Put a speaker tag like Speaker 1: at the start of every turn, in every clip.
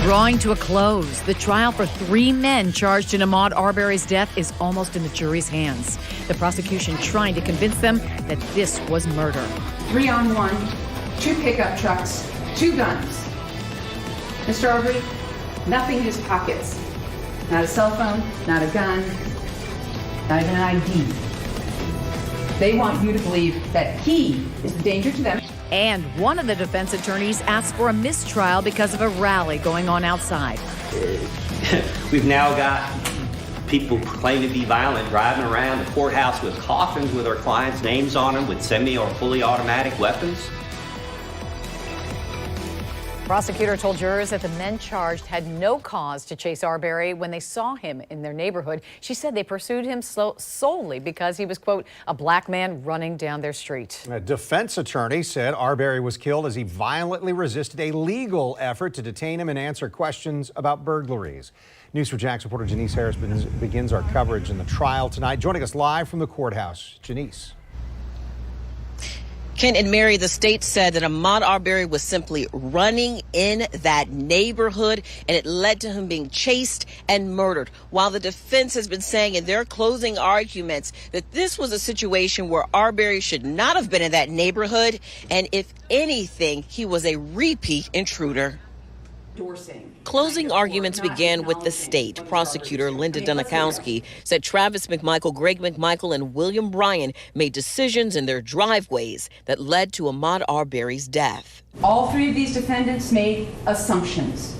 Speaker 1: Drawing to a close, the trial for 3 men charged in Ahmaud Arbery's death is almost in the jury's hands. The prosecution trying to convince them that this was murder.
Speaker 2: 3 on 1, 2 pickup trucks, 2 guns. Mr. Arbery, nothing in his pockets. Not a cell phone, not a gun, not even an ID. They want you to believe that he is the danger to them.
Speaker 1: And one of the defense attorneys asked for a mistrial because of a rally going on outside.
Speaker 3: We've now got people claiming to be violent driving around the courthouse with coffins with our clients' names on them with semi or fully automatic weapons.
Speaker 1: Prosecutor told jurors that the men charged had no cause to chase Arbery when they saw him in their neighborhood. She said they pursued him solely because he was, quote, a black man running down their street.
Speaker 4: A defense attorney said Arbery was killed as he violently resisted a legal effort to detain him and answer questions about burglaries. News4JAX reporter Janice Harris begins our coverage in the trial tonight. Joining us live from the courthouse, Janice.
Speaker 5: Ken and Mary, the state said that Ahmaud Arbery was simply running in that neighborhood, and it led to him being chased and murdered. While the defense has been saying in their closing arguments that this was a situation where Arbery should not have been in that neighborhood, and if anything, he was a repeat intruder. Closing arguments began with the state. Prosecutor Linda Dunikowski said Travis McMichael, Greg McMichael, and William Bryan made decisions in their driveways that led to Ahmaud Arbery's death.
Speaker 2: All 3 of these defendants made assumptions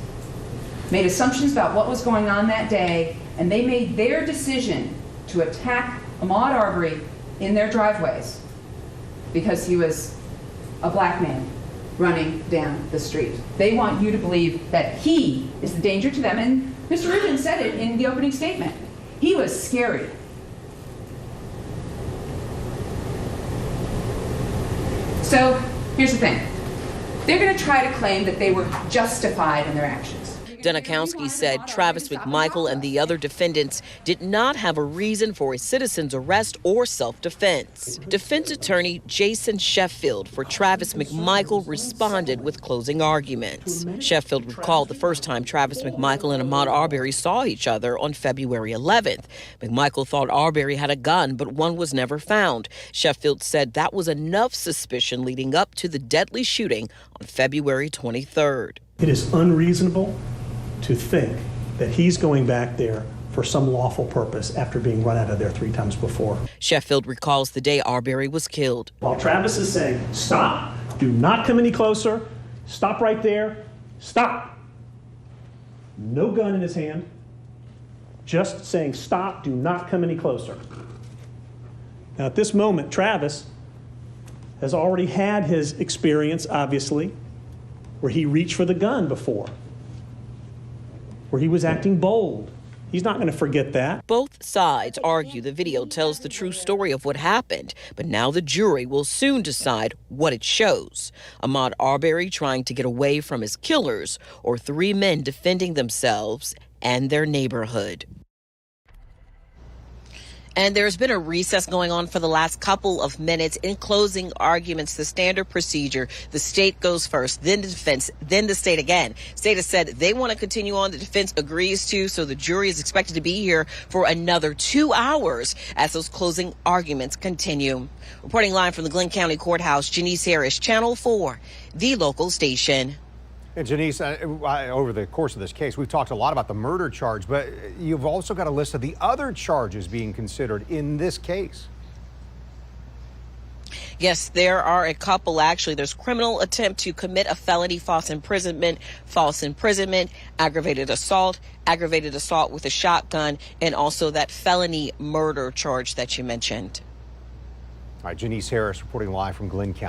Speaker 2: about what was going on that day, and they made their decision to attack Ahmaud Arbery in their driveways because he was a black man running down the street. They want you to believe that he is the danger to them, and Mr. Rubin said it in the opening statement. He was scary. So here's the thing. They're going to try to claim that they were justified in their actions.
Speaker 5: Dunikowski said Travis McMichael and the other defendants did not have a reason for a citizen's arrest or self-defense. Defense attorney Jason Sheffield for Travis McMichael responded with closing arguments. Sheffield recalled the first time Travis McMichael and Ahmaud Arbery saw each other on February 11th. McMichael thought Arbery had a gun, but one was never found. Sheffield said that was enough suspicion leading up to the deadly shooting on February 23rd.
Speaker 6: It is unreasonable to think that he's going back there for some lawful purpose after being run out of there 3 times before.
Speaker 5: Sheffield recalls the day Arbery was killed.
Speaker 6: While Travis is saying, stop, do not come any closer, stop right there, stop. No gun in his hand, just saying, stop, do not come any closer. Now at this moment, Travis has already had his experience, obviously, where he reached for the gun before, where he was acting bold. He's not going to forget that.
Speaker 5: Both sides argue the video tells the true story of what happened, but now the jury will soon decide what it shows. Ahmaud Arbery trying to get away from his killers, or 3 men defending themselves and their neighborhood. And there's been a recess going on for the last couple of minutes. In closing arguments, the standard procedure, the state goes first, then the defense, then the state again. State has said they want to continue on. The defense agrees to, so the jury is expected to be here for another 2 hours as those closing arguments continue. Reporting live from the Glenn County Courthouse, Janice Harris, Channel 4, the local station.
Speaker 4: And Janice, over the course of this case, we've talked a lot about the murder charge, but you've also got a list of the other charges being considered in this case.
Speaker 5: Yes, there are a couple, actually. There's criminal attempt to commit a felony, false imprisonment, aggravated assault with a shotgun, and also that felony murder charge that you mentioned.
Speaker 4: All right, Janice Harris reporting live from Glenn County.